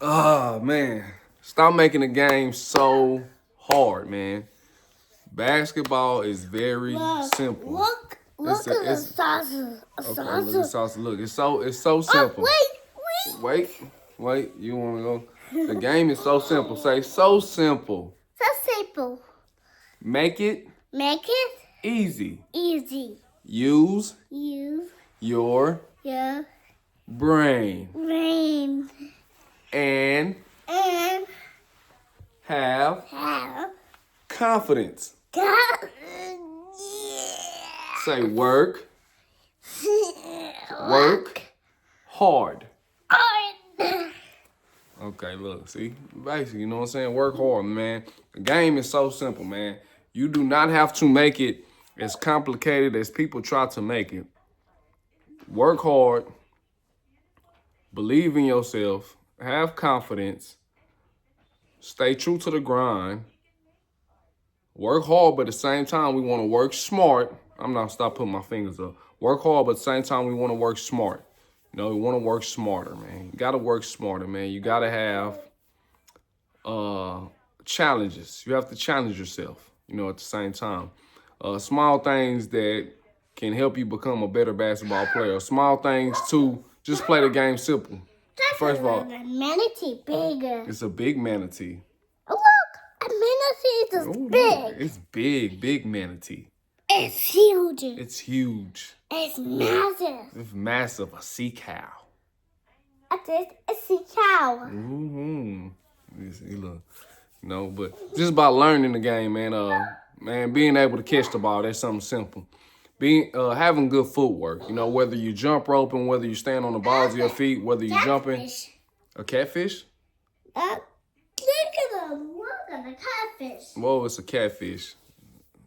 Oh, man. Stop making the game so hard, man. Basketball is very simple. Look at the sauces. Okay, look at sauce. Look, it's so simple. Wait. Wait. You wanna go? The game is so simple. Say so simple. So simple. Make it Make it easy. easy. Use Use your your brain brain and and have have confidence. God. Say work hard. Okay, look, see, basically, you know what I'm saying? Work hard, man. The game is so simple, man. You do not have to make it as complicated as people try to make it. Work hard, believe in yourself, have confidence, stay true to the grind, work hard, but at the same time, we want to work smart. I'm not stop putting my fingers up. Work hard, but at the same time, we want to work smart. You know, we want to work smarter, man. You got to work smarter, man. You got to have challenges. You have to challenge yourself, you know, at the same time. Small things that can help you become a better basketball player. Small things to just play the game simple. First of all, manatee bigger. it's a big manatee. Oh, look, a manatee is Ooh, big. it's big manatee. It's huge. It's huge. It's massive. It's massive. A sea cow. It's a sea cow. Mm-hmm. See, look, you know, but just about learning the game, man. Man, being able to catch the ball, that's something simple. Having good footwork, you know, whether you jump roping, whether you stand on the balls of your feet, whether you jumping. Catfish. A catfish? Look at the catfish. Whoa, it's a catfish.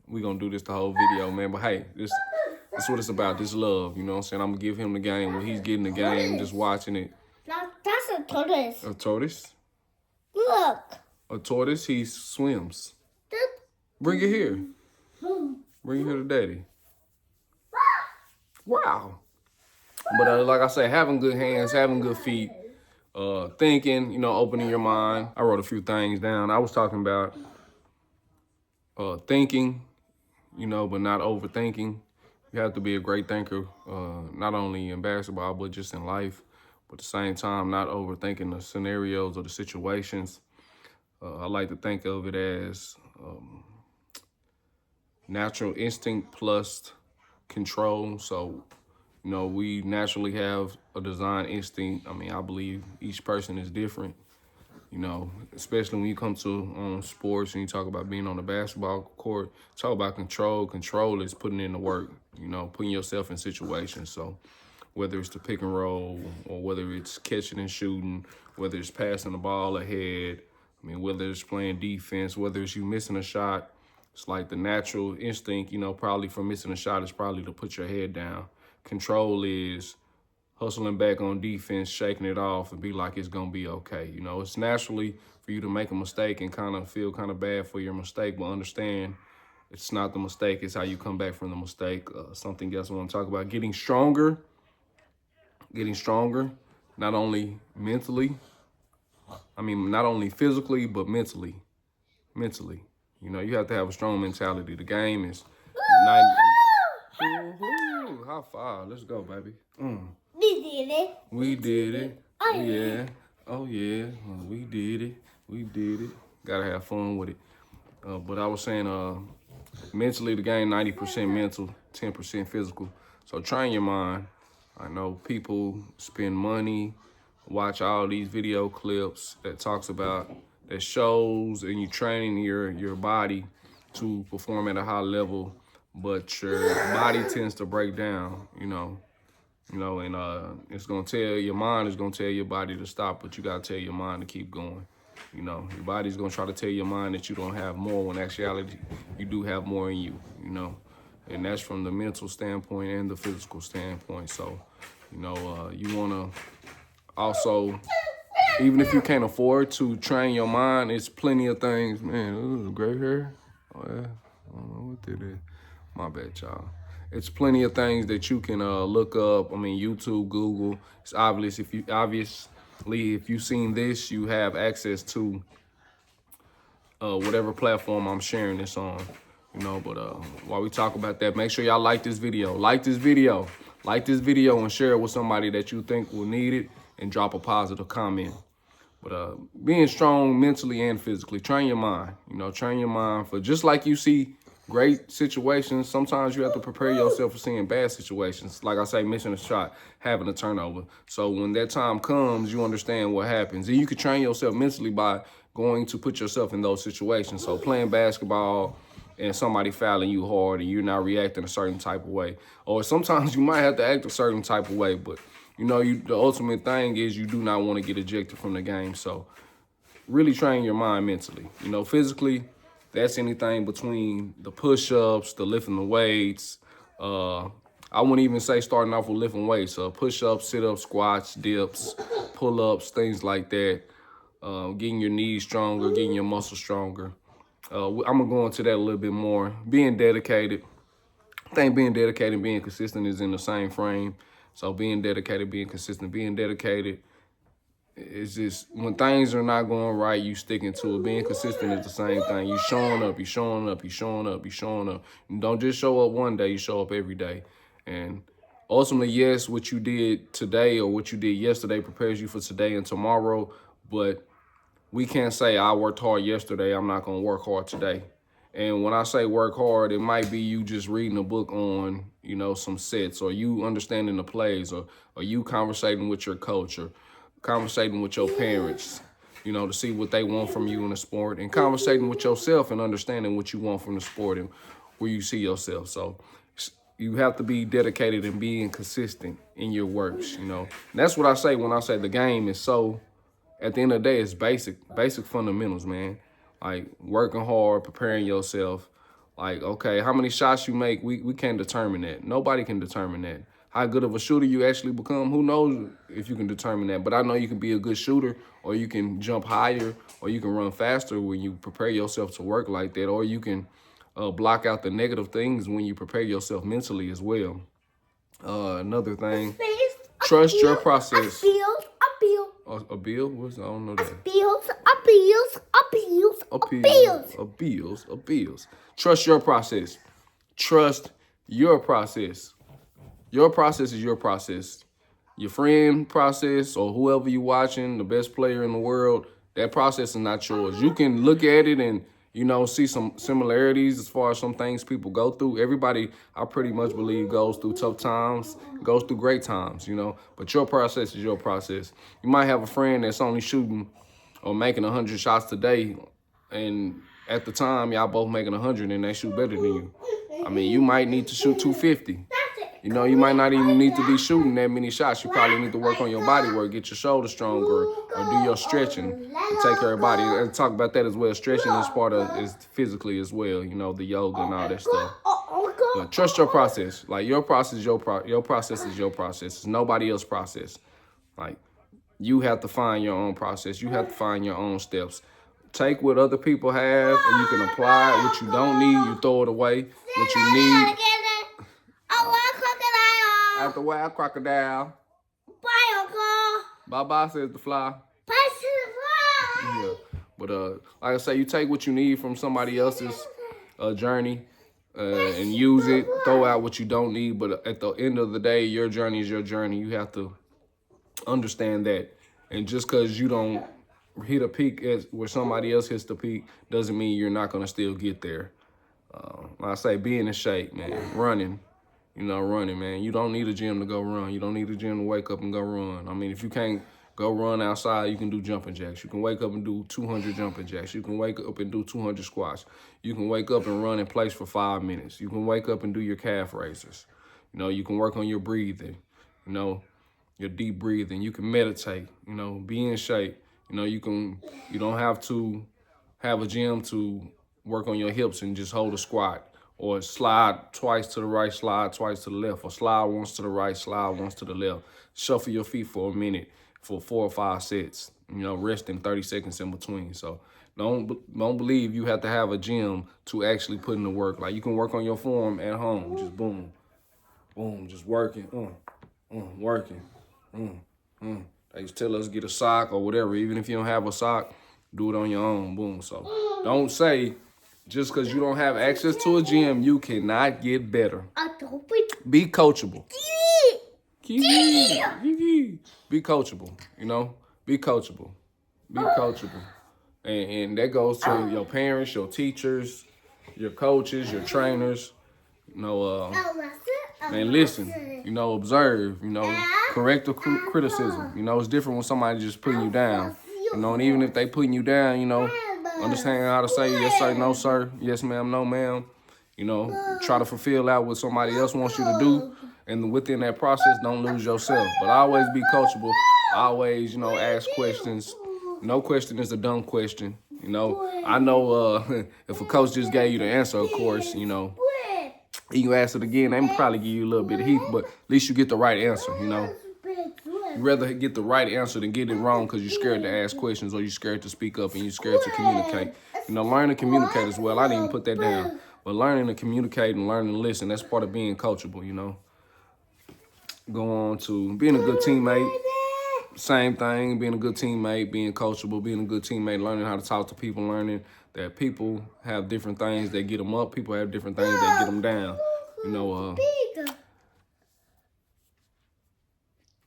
We gonna do this the whole video, man. But hey, this what it's about. This love, you know what I'm saying? I'm gonna give him the game when he's getting the game, just watching it. That's a tortoise. A tortoise? Look. A tortoise, he swims. That- Bring it here. Bring it here to daddy. Wow. But like I say, having good hands, having good feet, thinking, you know, opening your mind. I wrote a few things down. I was talking about thinking, you know, but not overthinking. You have to be a great thinker, not only in basketball, but just in life. But at the same time, not overthinking the scenarios or the situations. I like to think of it as natural instinct plus control. So, you know, we naturally have a design instinct. I mean, I believe each person is different, you know, especially when you come to sports and you talk about being on the basketball court, talk about control. Control is putting in the work, you know, putting yourself in situations. So whether it's the pick and roll or whether it's catching and shooting, whether it's passing the ball ahead, I mean, whether it's playing defense, whether it's you missing a shot, it's like the natural instinct, you know, probably for missing a shot is probably to put your head down. Control is hustling back on defense, shaking it off and be like it's going to be okay. You know, it's naturally for you to make a mistake and kind of feel kind of bad for your mistake, but understand it's not the mistake. It's how you come back from the mistake. Something else I want to talk about, getting stronger, not only mentally, not only physically, but mentally. You know, you have to have a strong mentality. The game is 90. Woo-hoo, high five. Let's go, baby. We did it. We did it. Oh, yeah. Oh, yeah. We did it. Gotta have fun with it. But I was saying, mentally, the game 90% mental, 10% physical. So train your mind. I know people spend money, watch all these video clips that shows and you training your body to perform at a high level, but your body tends to break down, and it's gonna tell your mind is gonna tell your body to stop, but you gotta tell your mind to keep going. You know, your body's gonna try to tell your mind that you don't have more when actuality you do have more in you, and that's from the mental standpoint and the physical standpoint. So, you wanna also, even if you can't afford to train your mind, it's plenty of things. Man, ooh, gray hair. Oh yeah, I don't know what that is. My bad, y'all. It's plenty of things that you can look up. I mean, YouTube, Google. It's obvious Lee, if you've seen this, you have access to whatever platform I'm sharing this on. You know, but while we talk about that, make sure y'all like this video. Like this video. Like this video and share it with somebody that you think will need it, and drop a positive comment. But being strong mentally and physically, train your mind. You know, train your mind for just like you see great situations, sometimes you have to prepare yourself for seeing bad situations. Like I say, missing a shot, having a turnover. So when that time comes, you understand what happens. And you can train yourself mentally by going to put yourself in those situations. So playing basketball and somebody fouling you hard and you're not reacting a certain type of way. Or sometimes you might have to act a certain type of way, but you know, the ultimate thing is you do not want to get ejected from the game. So really train your mind mentally. You know, physically, that's anything between the push-ups, the lifting the weights. I wouldn't even say starting off with lifting weights. Push-ups, sit-ups, squats, dips, pull-ups, things like that. Getting your knees stronger, getting your muscles stronger. I'm going to go into that a little bit more. Being dedicated. I think being dedicated and being consistent is in the same frame. So being dedicated, being consistent, being dedicated, it's just when things are not going right, you sticking to it. Being consistent is the same thing. You showing up, you showing up, you showing up, you showing up. You don't just show up one day, you show up every day. And ultimately, yes, what you did today or what you did yesterday prepares you for today and tomorrow. But we can't say I worked hard yesterday, I'm not going to work hard today. And when I say work hard, it might be you just reading a book on, you know, some sets, or you understanding the plays, or you conversating with your coach, or conversating with your parents, you know, to see what they want from you in the sport, and conversating with yourself and understanding what you want from the sport and where you see yourself. So you have to be dedicated and being consistent in your works, you know. And that's what I say when I say the game is so, at the end of the day, it's basic fundamentals, man. Like working hard, preparing yourself. Like, okay, how many shots you make, we can't determine that. Nobody can determine that. How good of a shooter you actually become, who knows if you can determine that. But I know you can be a good shooter, or you can jump higher, or you can run faster when you prepare yourself to work like that, or you can block out the negative things when you prepare yourself mentally as well. Another thing, trust your process. A bill? What's, I don't know that. Bills. Trust your process. Trust your process. Your process is your process. Your friend process, or whoever you're watching, the best player in the world, that process is not yours. You can look at it and, you know, see some similarities as far as some things people go through. Everybody, I pretty much believe, goes through tough times, goes through great times, you know. But your process is your process. You might have a friend that's only shooting or making 100 shots today, and at the time, y'all both making 100 and they shoot better than you. I mean, you might need to shoot 250. You know, you might not even need to be shooting that many shots. You probably need to work on your body work, get your shoulders stronger, or do your stretching to take care of your body. And talk about that as well. Stretching is part of is physically as well, you know, the yoga and all that stuff. But trust your process. Like, your process is your process is your process. It's nobody else's process. Like, you have to find your own process. You have to find your own steps. Take what other people have and you can apply it. What you don't need, you throw it away. What you need. Out the wild crocodile. Bye, Uncle. Bye-bye, says the fly. Bye, says the fly. Yeah. But like I say, you take what you need from somebody else's journey and use it. Throw out what you don't need. But at the end of the day, your journey is your journey. You have to understand that. And just because you don't hit a peak where somebody else hits the peak doesn't mean you're not going to still get there. Like I say, being in shape, man. Running. You know, running, man. You don't need a gym to go run. You don't need a gym to wake up and go run. I mean, if you can't go run outside, you can do jumping jacks. You can wake up and do 200 jumping jacks. You can wake up and do 200 squats. You can wake up and run in place for 5 minutes. You can wake up and do your calf raises. You know, you can work on your breathing, you know, your deep breathing. You can meditate, you know, be in shape. You know, you don't have to have a gym to work on your hips and just hold a squat. Or slide twice to the right, slide twice to the left. Or slide once to the right, slide once to the left. Shuffle your feet for a minute for 4 or 5 sets. You know, resting 30 seconds in between. So don't believe you have to have a gym to actually put in the work. Like, you can work on your form at home. Just boom, boom, just working, working, They just tell us get a sock or whatever. Even if you don't have a sock, do it on your own. Boom. So don't say just because you don't have access to a gym, you cannot get better. Be coachable. Be coachable. You know, be coachable. Be coachable. And that goes to your parents, your teachers, your coaches, your trainers. You know, and listen, you know, observe, you know, corrective criticism. You know, it's different when somebody just putting you down. You know, and even if they putting you down, you know, understand how to say yes sir, no sir, yes ma'am, no ma'am. You know, try to fulfill out what somebody else wants you to do. And within that process, don't lose yourself. But always be coachable. Always, you know, ask questions. No question is a dumb question. You know, I know if a coach just gave you the answer, of course, you know, you ask it again, they probably give you a little bit of heat, but at least you get the right answer, you know. You'd rather get the right answer than get it wrong because you're scared to ask questions or you're scared to speak up and you're scared to communicate. You know, learn to communicate as well. I didn't even put that down. But learning to communicate and learning to listen, that's part of being coachable, you know. Go on to being a good teammate. Same thing, being a good teammate, being coachable, being a good teammate, learning how to talk to people, learning that people have different things that get them up. People have different things that get them down. You know,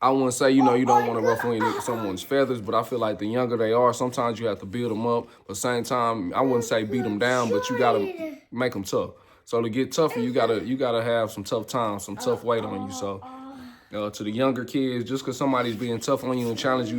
I wouldn't say, you know, you don't want to ruffle someone's feathers, but I feel like the younger they are, sometimes you have to build them up. But at the same time, I wouldn't say beat them down, but you got to make them tough. So to get tougher, you gotta have some tough times, some tough weight on you. So to the younger kids, just because somebody's being tough on you and challenging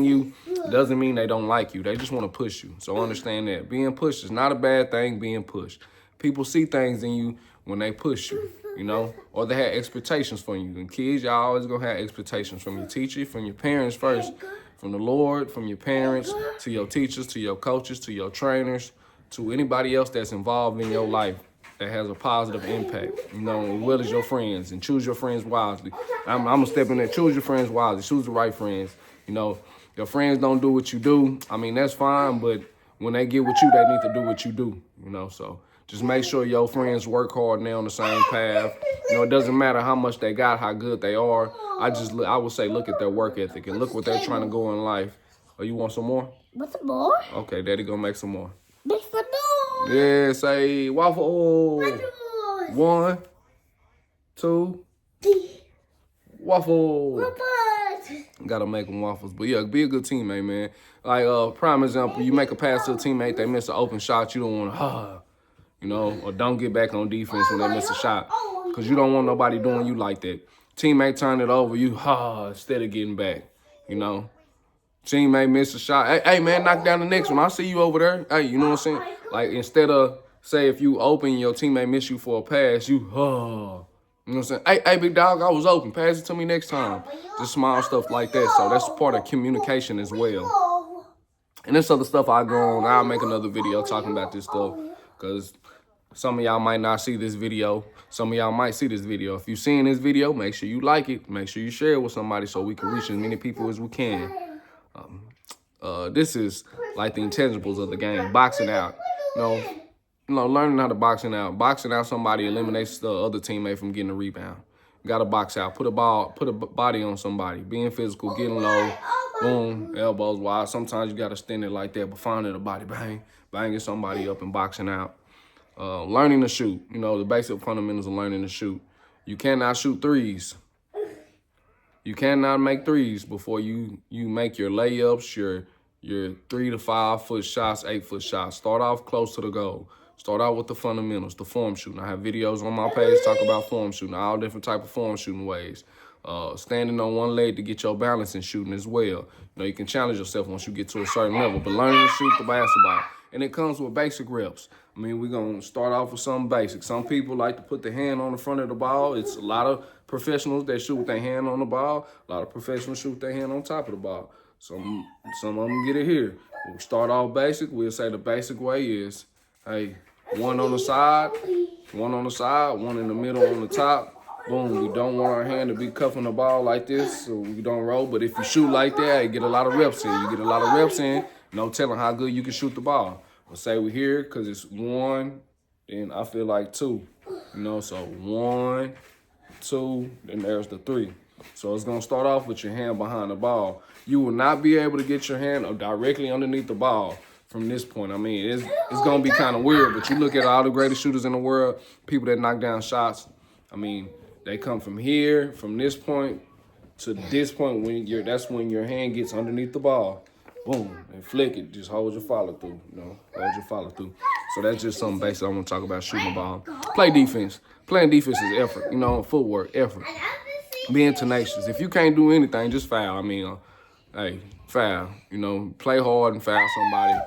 you doesn't mean they don't like you. They just want to push you. So understand that being pushed is not a bad thing. Being pushed, people see things in you when they push you, you know, or they have expectations from you. And kids, y'all always gonna have expectations from your teacher, from your parents first, from the Lord, from your parents, to your teachers, to your coaches, to your trainers, to anybody else that's involved in your life that has a positive impact, you know, as well as your friends. And choose your friends wisely. I'm gonna step in there. Choose your friends wisely. Choose the right friends. You know, your friends don't do what you do. I mean, that's fine, but when they get with you, they need to do what you do, you know. So just make sure your friends work hard and they're on the same path. You know, it doesn't matter how much they got, how good they are. I would say look at their work ethic and look what they're trying to go in life. Oh, you want some more? Want some more? Okay, Daddy gonna make some more. Make some more. Yeah, say waffle. 1, 2, waffle. Gotta make them waffles. But yeah, be a good teammate, man. Like, prime example, you make a pass to a teammate, they miss an open shot, you don't want to, you know, or don't get back on defense when they miss a shot. Because you don't want nobody doing you like that. Teammate turn it over, you, instead of getting back, you know. Teammate miss a shot. Hey, man, knock down the next one. I see you over there. Hey, you know what I'm saying? Like, instead of, say, if you open, your teammate miss you for a pass, you, you know what I'm saying? Hey, big dog, I was open. Pass it to me next time. Just small stuff like that. So that's part of communication as well. And this other stuff I go on. I'll make another video talking about this stuff. Because some of y'all might not see this video. Some of y'all might see this video. If you're seeing this video, make sure you like it. Make sure you share it with somebody so we can reach as many people as we can. This is like the intangibles of the game. Boxing out. You know, learning how to boxing out. Boxing out somebody eliminates the other teammate from getting a rebound. You gotta box out. Put a body on somebody. Being physical, getting low, boom, elbows wide. Sometimes you gotta stand it like that, but finding a body, banging somebody up and boxing out. Learning to shoot. You know, the basic fundamentals of learning to shoot. You cannot shoot threes. You cannot make threes before you make your layups, your 3 to 5 foot shots, 8 foot shots. Start off close to the goal. Start out with the fundamentals, the form shooting. I have videos on my page talk about form shooting, all different type of form shooting ways. Standing on one leg to get your balance in shooting as well. You know, you can challenge yourself once you get to a certain level, but learning to shoot the basketball. And it comes with basic reps. I mean, we're going to start off with something basic. Some people like to put their hand on the front of the ball. It's a lot of professionals that shoot with their hand on the ball. A lot of professionals shoot with their hand on top of the ball. Some of them get it here. We start off basic. We'll say the basic way is, hey, one on the side, one in the middle, on the top. Boom, we don't want our hand to be cuffing the ball like this, so we don't roll. But if you shoot like that, you get a lot of reps in. You get a lot of reps in, no telling how good you can shoot the ball. But say we're here because it's 1, then I feel like 2. You know, so 1, 2, then there's the 3. So it's gonna start off with your hand behind the ball. You will not be able to get your hand directly underneath the ball from this point. I mean, it's gonna be kind of weird, but you look at all the greatest shooters in the world, people that knock down shots. I mean, they come from here, from this point to this point. That's when your hand gets underneath the ball. Boom, and flick it. Just hold your follow through. Hold your follow through. So that's just something basic I want to talk about shooting the ball. Play defense. Playing defense is effort. Footwork, effort. Being tenacious. If you can't do anything, just foul. I mean, hey, foul. Play hard and foul somebody.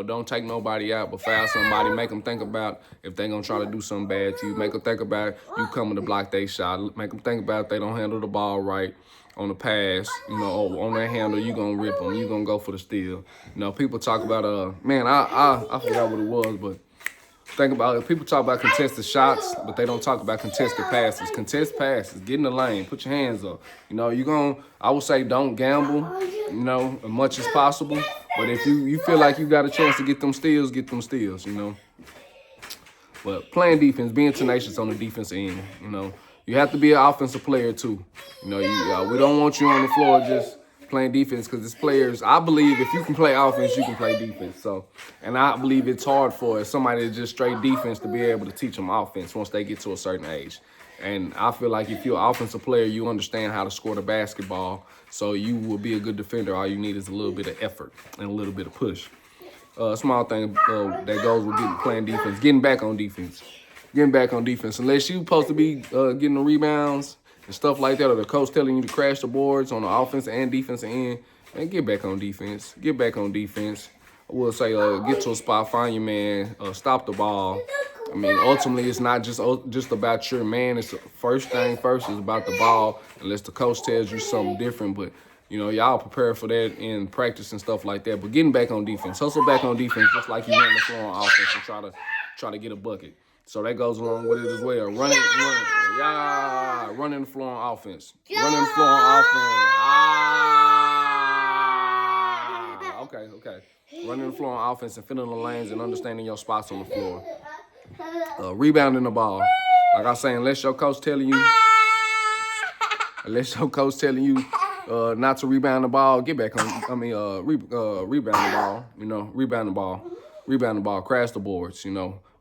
Don't take nobody out, but foul somebody. Make them think about if they're going to try to do something bad to you. Make them think about you coming to block their shot. Make them think about if they don't handle the ball right on the pass. On that handle, you going to rip them. You going to go for the steal. People talk about, man, I forgot what it was, but think about it. People talk about contested shots, but they don't talk about contested passes. Contested passes, get in the lane, put your hands up. I would say don't gamble, as much as possible. But if you feel like you got a chance to get them steals, But playing defense, being tenacious on the defensive end, You have to be an offensive player too. We don't want you on the floor just playing defense because it's players. I believe if you can play offense, you can play defense. And I believe it's hard for somebody to just straight defense to be able to teach them offense once they get to a certain age. And I feel like if you're an offensive player, you understand how to score the basketball. So you will be a good defender. All you need is a little bit of effort and a little bit of push. Small thing that goes with playing defense, getting back on defense. Unless you're supposed to be getting the rebounds and stuff like that, or the coach telling you to crash the boards on the offensive and defensive end, man, get back on defense. I will say get to a spot, find your man, stop the ball. I mean, ultimately, it's not just about your man. It's the first thing first is about the ball, unless the coach tells you something different. But, y'all prepare for that in practice and stuff like that. But getting back on defense, hustle back on defense, just like you run the floor on offense and try to get a bucket. So that goes along with it as well. Running the floor on offense. Running the floor on offense. Okay. Running the floor on offense and filling the lanes and understanding your spots on the floor. Rebounding the ball. Like I say, unless your coach telling you not to rebound the ball, get back on. Rebound the ball. Rebound the ball. Crash the boards.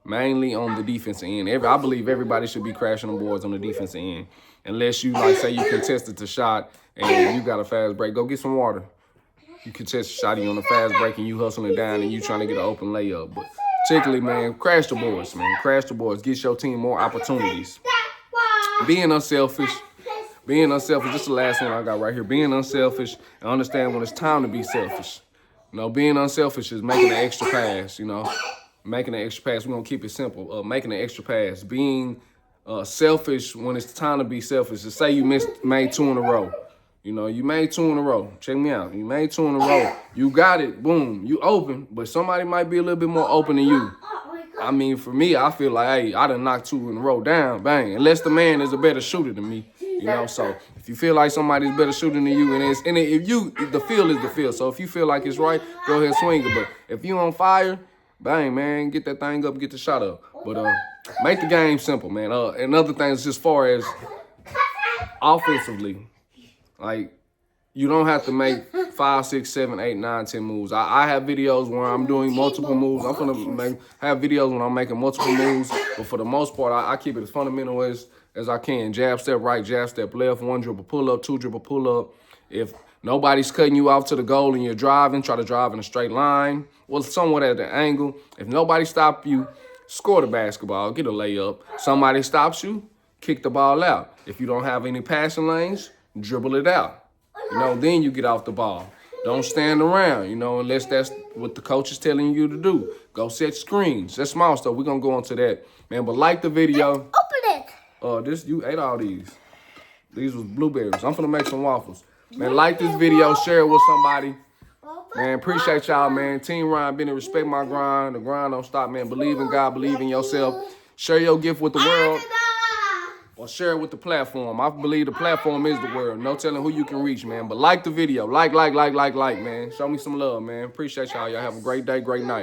Mainly on the defensive end. I believe everybody should be crashing the boards on the defensive end. Unless you, say you contested the shot and you got a fast break, go get some water. You contest the shot, you on a fast break and you hustling down and you trying to get an open layup. But particularly, man, crash the boards, man. Crash the boards. Get your team more opportunities. Being unselfish. This is the last one I got right here. Being unselfish and understand when it's time to be selfish. Being unselfish is making an extra pass, Making an extra pass. We're going to keep it simple. Making an extra pass. Being selfish when it's time to be selfish. To say you made 2 in a row. You made 2 in a row. Check me out. You made 2 in a row. You got it. Boom. You open. But somebody might be a little bit more open than you. I mean, for me, I feel like, hey, I done knocked 2 in a row down. Bang. Unless the man is a better shooter than me. So if you feel like somebody's better shooter than you, the feel is the feel. So if you feel like it's right, go ahead and swing it. But if you on fire, bang, man, get that thing up, get the shot up. But make the game simple, man. And other things as far as offensively, like you don't have to make 5, 6, 7, 8, 9, 10 moves. I have videos where I'm doing multiple moves. I'm gonna have videos when I'm making multiple moves. But for the most part, I keep it as fundamental as I can. Jab, step right, jab, step left, 1 dribble, pull up, 2 dribble, pull up. If nobody's cutting you off to the goal and you're driving, try to drive in a straight line. Well, somewhat at an angle. If nobody stops you, score the basketball, get a layup. Somebody stops you, kick the ball out. If you don't have any passing lanes, dribble it out. Then you get off the ball. Don't stand around, unless that's what the coach is telling you to do. Go set screens. That's small stuff. We're going to go into that, man. But like the video. Open it. You ate all these. These was blueberries. I'm going to make some waffles. Man, like this video, share it with somebody. Man, appreciate y'all, man. Team Ryan Bennett, respect my grind. The grind don't stop, man. Believe in God, believe in yourself. Share your gift with the world. Or share it with the platform. I believe the platform is the world. No telling who you can reach, man. But like the video. Like, man. Show me some love, man. Appreciate y'all. Y'all have a great day, great night.